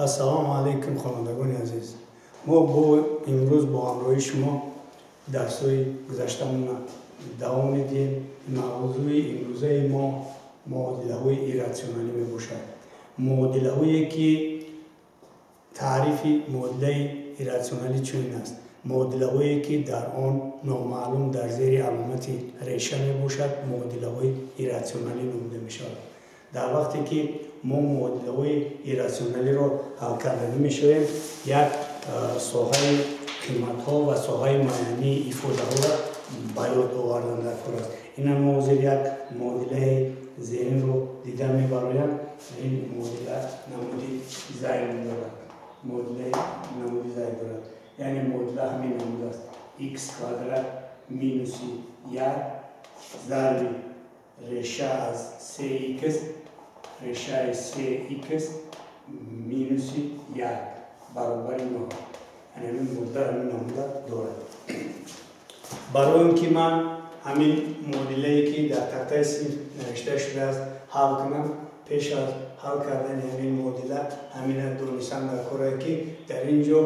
ассалому алайкум хонандагони азиз. Мо имрӯз бо ҳамроҳи шумо дарсҳои гузаштамона давом медиҳем. мавзӯи имрӯзаи мо муодилаҳои ирратсионалӣ мебошад. Муодилаҳое ки таърифи муодилаи ирратсионалӣ чунин аст. муодилаҳое ки дар он номаълум дар зери аломати реша мебошад, муодилаҳои ирратсионалӣ номида мешавад. дар вақте ки мо муодилаҳои ирратсионалиро ҳал карданӣ мешавем, як соҳаи қиматҳо ва соҳаи муайянии ифодаҳоро ба ёд овардан дар кор аст. ина мо ҳозир як муодилаи зеҳнро дида мебароям. ин муодила намуди зайд дорад. муодилаи намуди зайд дорад. яъне муодила ҳамин намуд аст. x квадрат минуси 1 зарби реша аз 3x решаи 3x минуси 1 баробари 0. ҳамин муодила ҳамин намуда дорад. барои он ки ман ҳамин муодилае ки дар тахтаи синф навишта шудааст ҳал кунам, пеш аз ҳал кардани ҳамин муодила ҳамина донистан дар кора ки дар ин ҷо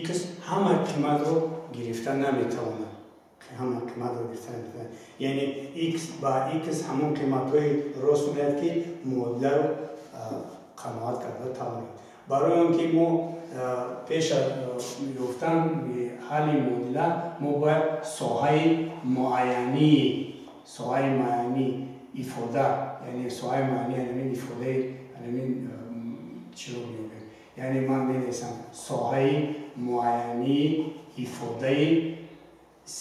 x ҳама қиматро гирифта наметавонад. ҳама қиматро гирифта наметавонад. яъне x ба x ҳамон қиматҳои рост меояд ки муодиларо қаноат карда тавонад. барои он ки мо пеш аз ёфтан ҳалли муодила мо бояд соҳаи муайянии ифода, яъне соҳаи муайянии ҳамин ифодаи ҳамин чиро биёбем. яъне ман менависам соҳаи муайянии ифодаи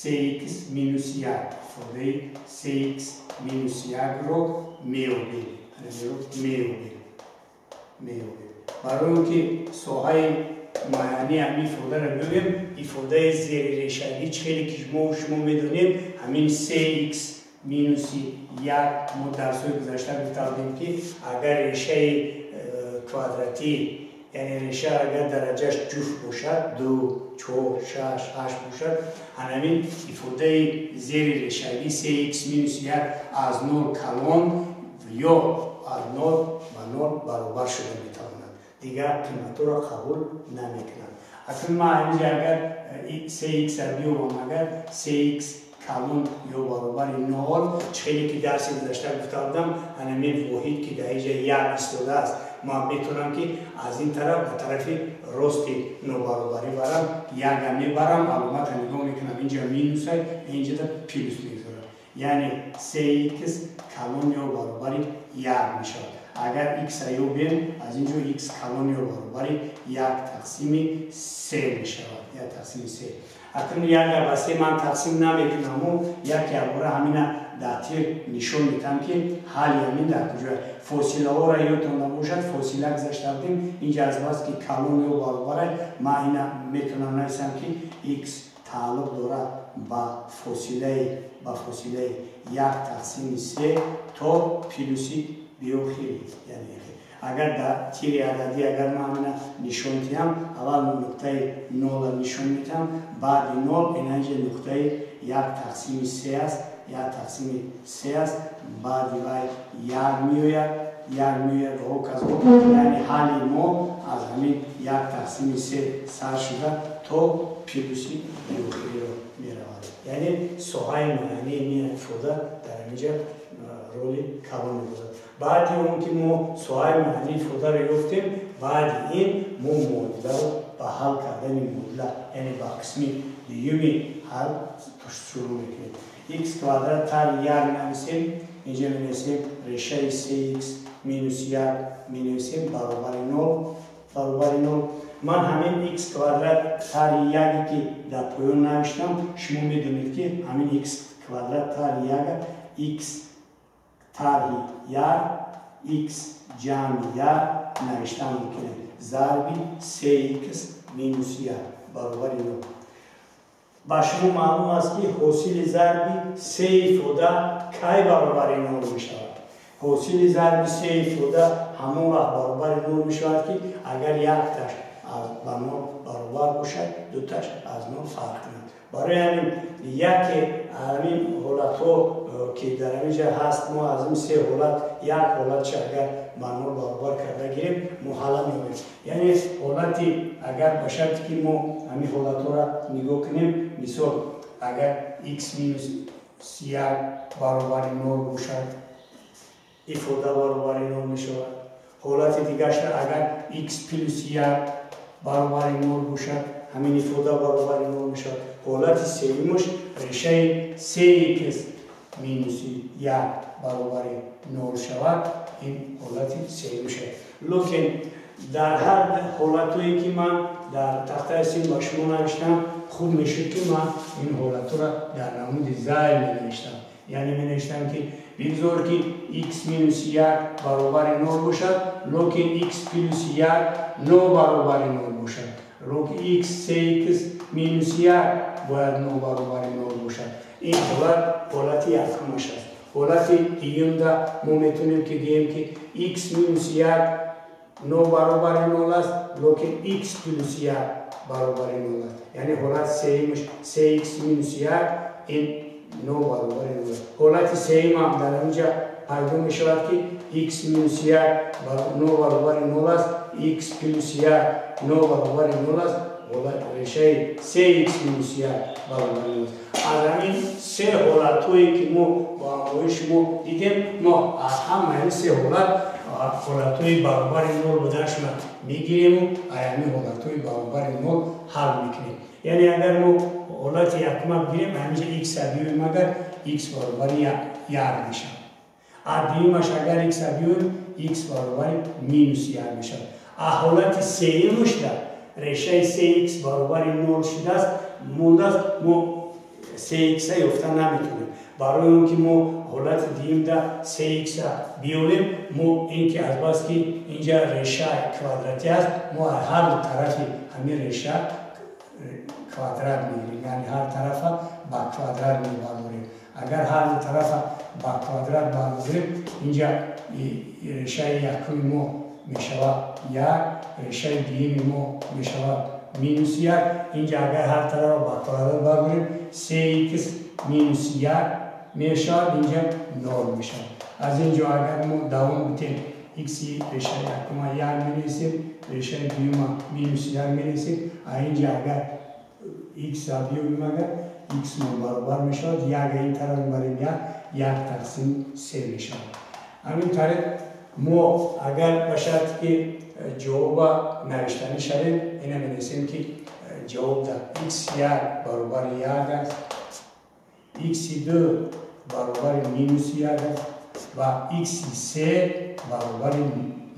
3x минус 1 ифодаи 3x минус 1ро меёбем. барои он ки соҳаи муайянии ҳамин ифодаро биёбем, ифодаи зерирешагӣ хеле ки шумо медонем ҳамин 3x минуси 1 мо дарсҳои гузашта гуфтем ки агар решаи квадратӣ, яъне реша агар дараҷаш ҷуфт бошад 2, 4, 6, 8 бошад, ҳамин ифодаи зери решагӣ 3x минус 1 аз 0 калон ё аз 0 ба 0 баробар шуда метавонад. дигар қиматҳоро қабул намекунад. акнун ман ҳаминҷа агар 3x-ро биёбам, агар 3x калон ё баробари 0, хеле ки дарси гузашта гуфта будам, ҳамин воҳид ки дар ин ҷо 1 истодааст, ман метавонам ки аз ин тараф ба тарафи рости нобаробарӣ барам, 1 мебарам, аломата нигоҳ мекунам, инҷа минус аст, инҷода плюс мегузорам. яъне 3x калон ё баробари 1 мешавад. агар x-ро ёбем, аз ин ҷо x калон ё баробари 1 тақсими 3 мешавад. 1 тақсими 3. акнун 1 ба 3 ман тақсим намекунаму якбора ҳамина дар тир нишон медиҳам ки ҳалли ҳамин дар куҷоаст. фосилаҳоро ёдтон набошад, фосила гузашта будем, инҷа аз бас ки калон ё баробар аст, ман ина метавонам нависам ки x тааллуқ дорад ба фосилаи 1 тақсими 3 то плюси биохили. яъне агар дар тири ададӣ агар ман ҳамина нишон диҳам, аввал нуқтаи 0-ро нишон медиҳам, баъди 0 инанҷа нуқтаи 1 тақсими 3 аст, 1 тақсими 3 аст, баъди вай 1 меояд ва ҳоказ яъне ҳалли мо аз ҳамин 1 тақсими 3 сар шуда то плюси биохилиро меравад. яъне соҳаи муайянии мин ифода дар ҳаминҷа роли калон медорад. баъди он ки мо соҳаи муайянии ифодаро ёфтем, баъди ин мо муодиларо ба ҳал кардани муодила, яъне ба қисми дуюми ҳал шурӯъ мекунем. x квадрат тари 1 менависем, инҷа менависем решаи 3x минус 1 менависем баробари 0. ман ҳамин x квадрат тари 1 ки дар поён навиштам, шумо медонед ки ҳамин x квадрат тари 1 x тарҳи 1 x ҷамъи 1 навишта мумкин аст. зарби 3x минус 1 баробари 0. ба шумо маълум аст ки ҳосили зарби 3 ифода кай баробари 0 мешавад. ҳосили зарби 3 ифода ҳамон вақт баробари 0 мешавад ки агар якташ ба 0 баробар бошад, дуташ аз 0 фарқ кунад. برای همین یک همین حالت ها که در اینجا هست ما از این سه حالت یک حالتش اگر معمول برابر کرده گیریم ما حالا می‌بینیم. یعنی حالتی اگر باشد که ما همین حالت ها را نگاه کنیم، مثال اگر x مینوس یک برابر 0 باشد ifade برابر 0 میشود. حالت دیگرش اگر x پلس 1 برابر 0 باشد همین ifade برابر 0 میشود. حالت سومش ریشه 3x مینوس 1 برابر 0 شود، این حالت سوم شد. لیکن در هر حالتایی که من در تخته سین با شما نوشتم خوب میشه که من این حالت را در نمود زائل می نوشتم. یعنی می نوشتم که بگذار که x مینوس 1 برابر 0 باشد، لیکن x پلس 1 9 برابر 0 باشد. لیکن x 3x مینوس 1 باید 9 برابر 0 باشد. این حالت یکمش است. حالت دیگه ما میتونیم که بگیم که x مینوس 1 9 برابر 0 است، لیکن x پلس 1 برابر 0 است. یعنی حالت سومش 3x مینوس 1 این 9 برابر 0 است. حالت سوم هم در اینجا پیدا می شود که x مینوس 1 9 برابر 0 است، x پلس 1 9 برابر 0 است. ریشه 3x مینوس 1 برابر 0 است. از همین سه حالت‌هایی که ما با آموزش ما دیدیم، ما از همین سه حالت‌های برابر 0 بودنشون میگیریم و همین حالت‌های برابر 0 حل میکنیم. یعنی اگر ما حالت یکم بگیریم همینجا x بیاریم، اگر x برابر 1 میشه. دویمش اگر x بیاریم x برابر مینوس 1 میشه. حالت سومش در ریشه 3x برابر 0 شده است، مونده است ما 3x یافتن نمیتونیم. برای اون که ما حالت دیم در 3x بیاریم، ما این که از بس که اینجا ریشه کوادراتی است، ما هر طرف همین ریشه کوادرات میگیریم، یعنی هر طرف با کوادرات میبریم. اگر هر طرف با کوادرات برداریم، اینجا ریشه یکم ما میشود 1، ریشه دیم ما میشود مینوس 1. اینجا اگر هر طرف با کوادرات برداریم 3x مینوس 1 میشود، اینجا 0 میشود. از اینجا اگر ما دوام بتیم x ریشه یکم 1 می‌نویسیم، ریشه دوم مینوس 1 می‌نویسیم. اینجا اگر x بیاریم، اگر x ما برابر میشود 1 این طرف میبریم 1 تقسیم 3 میشود. همین طریق ما اگر باشد که جواب نوشتنی شدیم، اینه می‌نویسیم که جواب در x1 برابر 1 است، x2 برابر مینوس 1 است و x3 برابر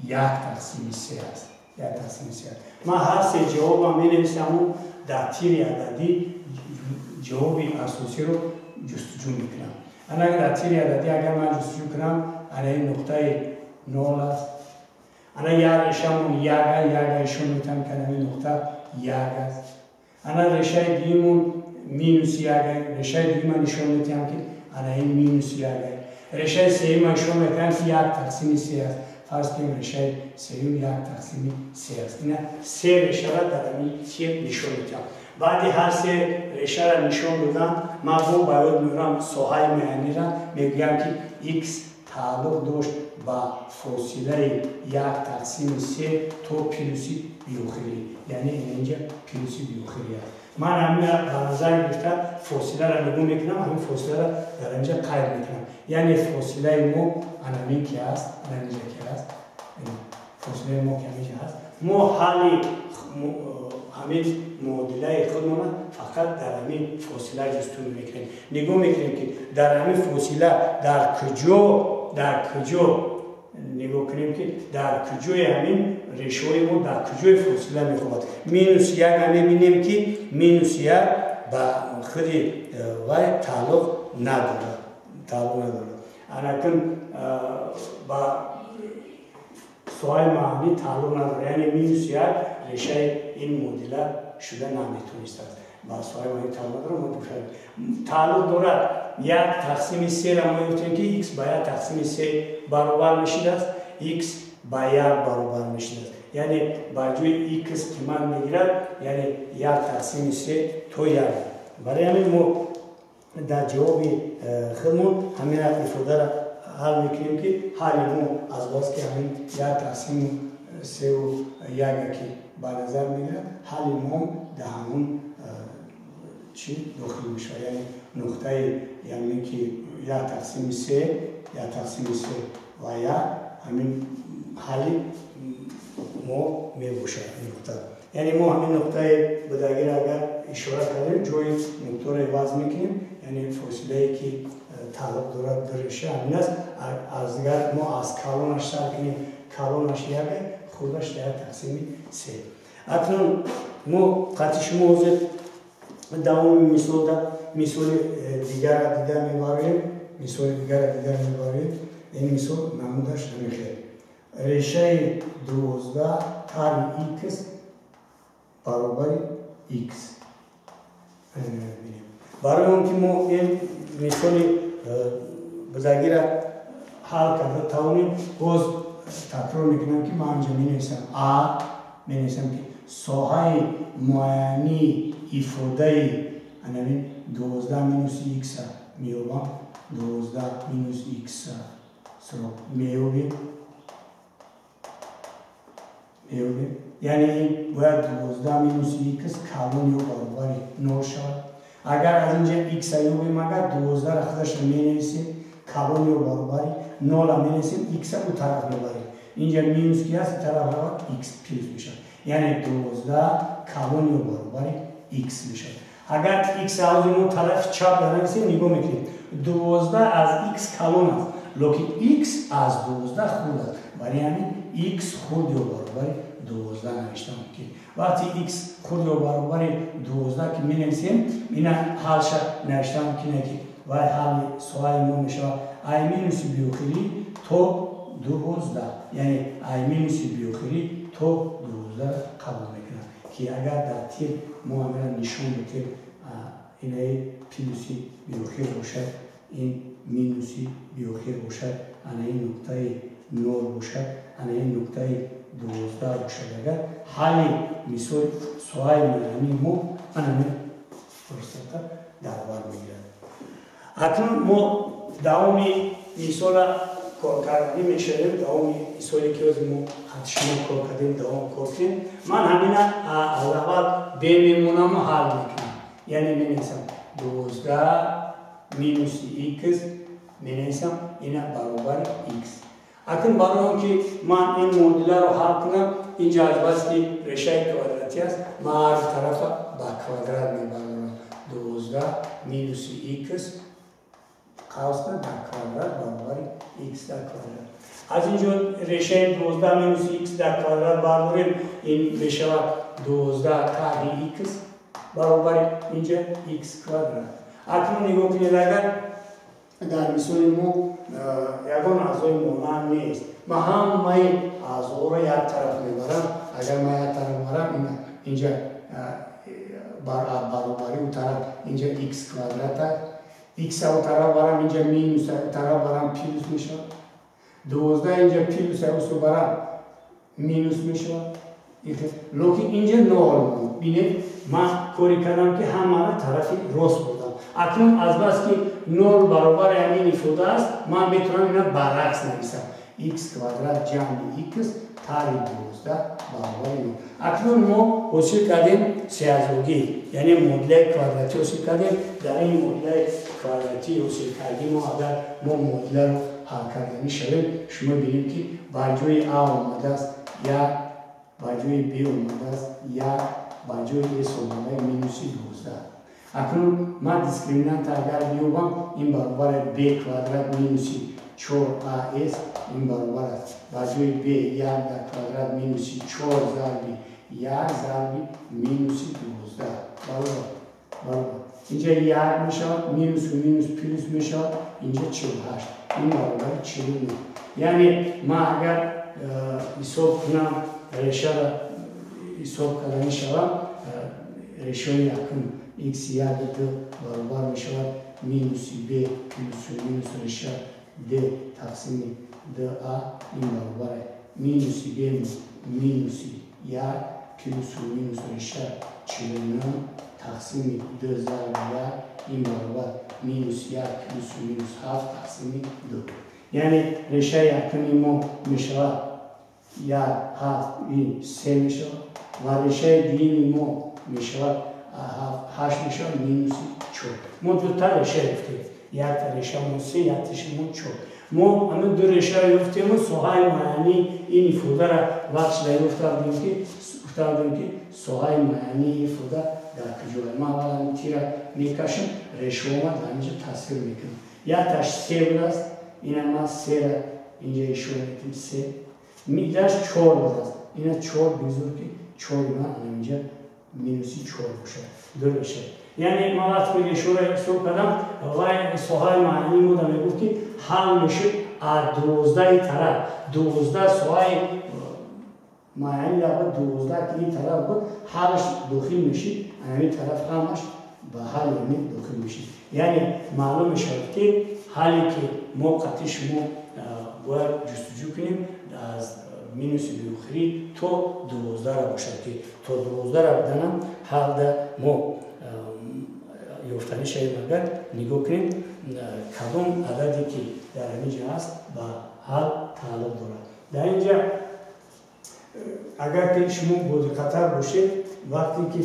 1 تقسیم 3 است. 1 تقسیم 3 است. من هر سه جواب می نویسم و در تیر عددی جواب اساسی رو جستجو میکنم. اگر در تیر عددی اگر من جستجو کنم، این نقطه 0 است. یا ریشه‌مون 1 اشون میتونم که این نقطه 1 است. ریشه دیمون مینوس 1 ریشه دیم نشون میتونم که این مینوس 1 ریشه سوم نشون میتونم که 1 تقسیم 3 است. فرض کنیم ریشه سوم 1 تقسیم 3 است. این سه ریشه را در این تیپ نشون میتونم. بعد هر سه ریشه را نشون دادم، من باید میرم ساحه میانی را میگم که x تعلق داشت با فاصله 1 تقسیم 3 تا پلوسی بیوخیلی، یعنی اینجا پلوسی بیوخیلی است. من همین به نظر گرفته فاصله را نگاه میکنم، همین فاصله را در اینجا قید میکنم. یعنی فاصله ما همین که است، اینجا که است، فاصله ما که اینجا هست. ما حالی همین معادله خودمون فقط در همین فاصله جستجو میکنیم. نگاه میکنیم که در همین فاصله در کجا نگاه کنیم که در کجای همین ریشه ما در کجای فاصله میخواد. مینوس 1 هم میبینیم که مینوس 1 با خود وای تعلق نداره. اکنون با سوال معنی تعلق نداره، یعنی مینوس 1 ریشه این معادله شده نمیتونست است. با سوال معنی تعلق داره، ما تعلق داره 1 تقسیم 3 را ما گفتیم که x با 1 تقسیم 3 برابر میشده است، x با 1 برابر میشده است. یعنی با جای x که من میگیرد، یعنی 1 تقسیم 3 تو 1 برای همین ما در جواب خودمون همین ifade را حل میکنیم که حل ما از باز که همین یک تقسیم 3 و 1 که به نظر میگیرد حل ما در همون چی داخل میشه یعنی نقطه یعنی که 1 تقسیم 3 1 تقسیم 3 و 1 همین حل ما میباشه نقطه یعنی ما همین نقطه بداگیر اگر اشاره کردیم جوی نقطه را عوض میکنیم یعنی فاصله که تعلق دارد در ریشه همین است از اگر ما از کالونش سر کنیم کالونش 1 خودش در تقسیم 3 اکنون ما قطع شما حضور دوام مثال دیگر را دیده میباریم این مثال نمودش نمیخواد ریشه 12 تر x برابر x برای اون که ما این مثال بزرگی را حل کرده توانیم باز تکرار میکنم که من اینجا می نویسم که ساحه معینی ifade همین 12 مینوس x میابم 12 مینوس x میابیم یعنی این باید 12 مینوس x کالون یا برابر 9 شود اگر از اینجا x ایابیم اگر 12 را خودش می نویسیم کالون یا برابر 9 را می نویسیم x رو طرف میبریم اینجا مینوس کی هست طرف را x پیش میشه یعنی 12 کالون یا برابر x میشه اگر x رو طرف چپ بنویسیم نگاه میکنیم 12 از x کالون است لیکن x از 12 خورد است برای همین x خورد یا برابر 12 نوشتم که وقتی x خورد یا برابر 12 که می نویسیم اینا حالش نوشتم که نه که و حال سوال ما میشه i مینوس بیوخیری تو 12 یعنی i مینوس بیوخیری تو 12 قبول میکنم که اگر در تیر ما همه نشون بده اینه پینوسی بیوخیر باشد این مینوسی بیوخیر باشد این نقطه 9 باشد این نقطه 12 باشد اگر حالی مثال سوال معنی ما همین فرصت در بر میگیرد اکنون ما دوامی مثال کار کردنی میشویم دوام مثالی که از ما شما کار کردیم دوام کار کنیم من همین از اول ب میمونم و حل میکنم یعنی مینویسم 12 مینوس x مینویسم اینا برابر x اکنون برای اون که من این مدل رو حل کنم اینجا از بس که ریشه کوادراتی است من هر طرف با کوادرات میبرم 12 مینوس x قوسنا در کوادرات برابر x در کوادرات از اینجا ریشه 12 مینوس x در کوادرات برداریم این بشه 12 تایی x برابر اینجا x کوادرات اکنون نگاه کنید اگر در مثال ما یگان اعضای مانند نیست ما همه اعضا را یک طرف میبرم اگر ما یک طرف میبرم اینجا برابری اون طرف اینجا x کوادرات x او طرف برم اینجا مینوس طرف برم پلوس میشه 12 اینجا پلوس او برم مینوس میشه لیکن اینجا نول بود بینید من کاری کردم که همه طرفی راست بودم اکنون از بس که نول برابر همین ifade است من میتونم اینا برعکس نویسم x کوادرات جمع x تاری 12 برابر 9 اکنون ما حاصل کردیم سه‌جزئی یعنی مدل کوادراتی حاصل کردیم در این مدل کوادراتی حاصل کردیم و اگر ما مدل رو حل کردنی شویم شما ببینید که بر جای a اومده است یا بر جای b اومده است یا بر جای s اومده مینوس 12 اکنون من دیسکریمینانت اگر بیوبم این برابر b کوادرات مینوس 4as این برابر است بر جای b یک در کوادرات مینوس 4 ضربی یک ضربی مینوس 12 برابر اینجا یک میشه مینوس و مینوس پلوس میشه اینجا 48 این برابر 49 یعنی من اگر حساب کنم ریشه را حساب کردنی شوم ریشه یکم x یک دو برابر می شود مینوس b پلوس و مینوس ریشه d تقسیم d a این برابر مینوس b مینوس یک پلوس و مینوس ریشه 49 تقسیم 2 ضرب 1 این برابر مینوس 1 پلس و مینوس 7 تقسیم 2. یعنی ریشه یکمی ما میشه 1 7 این 3 میشه و ریشه دیگه ما میشه 8 میشه مینوس 4. ما دو تا ریشه گرفتیم، یک تا ریشه ما 3 یک تاش ما 4. ما همه دو ریشه رو گرفتیم و سوهای معنی این فوده را وقت افتادیم که سوهای معنی فوده در کجای ما اولا تیر میکشم ریشه ما در اینجا تصویر میکنم. یک تاش 3 بود است، این ما 3 را اینجا ایشون میکنیم 3 میدهش 4 بود است، این 4 بگذار که 4 ما اینجا مینوسی 4 باشه دو ریشه. یعنی ما وقتی که ریشه را حساب کردم و سوهای معنی ما در میگفت که حل میشه از 12 طرف 12 سوهای معنی در 12 که این طرف بود حلش داخل میشه، این طرف همش به حل داخل میشه. یعنی معلوم شد که حالی که ما قطعش ما باید جستجو کنیم از مینوس بیوخری تا 12 را باشد که تا 12 را بدنم حل در ما یافتنی شاید اگر نگاه کنیم کدام عددی که در اینجا هست با حل تعلق دارد. در اینجا اگر که شما با دقت‌تر باشید وقتی که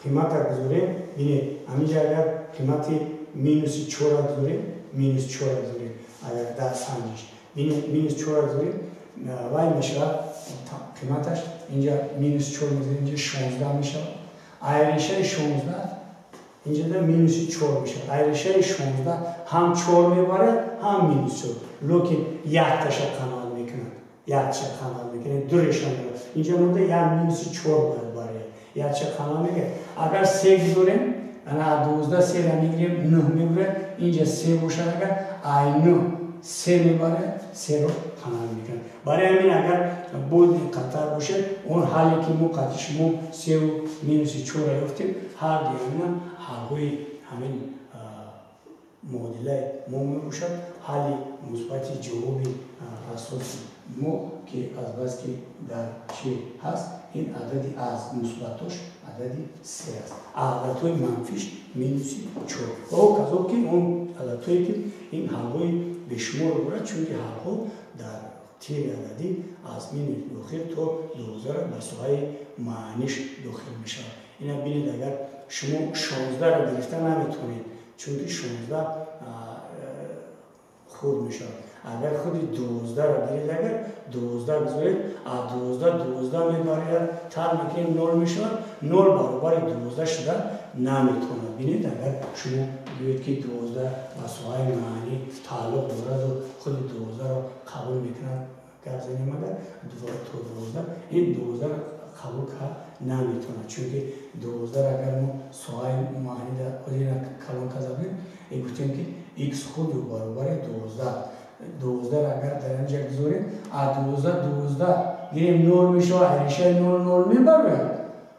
قیمت را بذاریم بینید همینجا اگر قیمت مینوس 4 را بذاریم مینوس 4 را بذاریم اگر در سنجش بینید مینوس 4 را بذاریم وای میشه قیمتش اینجا مینوس 4 میذاریم اینجا 16 میشه ایریشه 16 اینجا در مینوس 4 میشه ایریشه 16 هم 4 میبره هم مینوس 4 لکن یک تاشا کانال میکنه یک چه کانال میکنه دو ریشه میبره اینجا مونده یک مینوس 4 باید باره یک چه کانال میگه اگر 3 بذاریم انا 12 3 را میگیریم 9 میبره اینجا 3 باشه اگر ای 9 3 میبره 3 رو کانال میکنه. برای همین اگر بود قطر باشه اون حالی که ما قطعش ما 3 و مینوس 4 را یافتیم هر دیگه حل‌های همین معادله ما میباشد حالی مثبت جوابی اساسی ما که از بس که در چی هست این عددی از مثبتش عددی 3 است عددهای منفیش مینوس 4 و کذا که اون عددهایی که این حل‌های به شمار برد چون که حل‌ها در تیر عددی از مینوس داخل تا 12 را به سوهای معنیش داخل میشه. اینا بینید اگر شما 16 را گرفته نمیتونید چون که 16 خود میشه. اگر خود 12 را گیرید اگر 12 بذارید از 12 میبرید تر میکنید 0 میشه 0 برابر 12 شده نمیتونه. بینید اگر شما بگوید که 12 با سوهای معنی تعلق دارد و خود 12 را قبول میکند گرزنیم اگر تا 12 این 12 را قبول کرد نمیتونه چون که 12 را اگر ما سوهای معنی در خودی را کلان کذبیم این گفتیم که x خود برابر 12 را اگر در اینجا بذاریم از 12 گیریم 0 میشه و ایریشه 0 میبره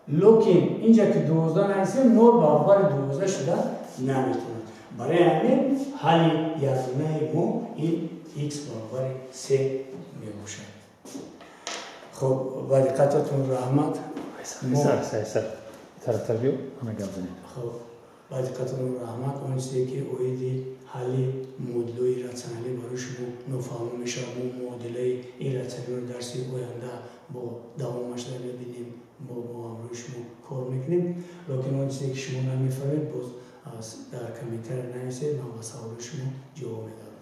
لکن اینجا که 12 نرسیم 0 برابر 12 شده نمیتونه. برای همین حالی یزونه ما این x برابر 3 میباشد. خب با دقتتون رحمت سر طرف بیو همه گردنید. خب با دقتتون رحمت اون چیزی که اویدی حالی مدلوی راتسنالی برای شما نفهم میشه و مدلای این راتسنالی رو درسی آینده با دوامش رو ببینیم با روی شما کار میکنیم لکن اون چیزی که شما نمیفهمید باز در کامنتر نویسید من با سوال شما جواب میدم.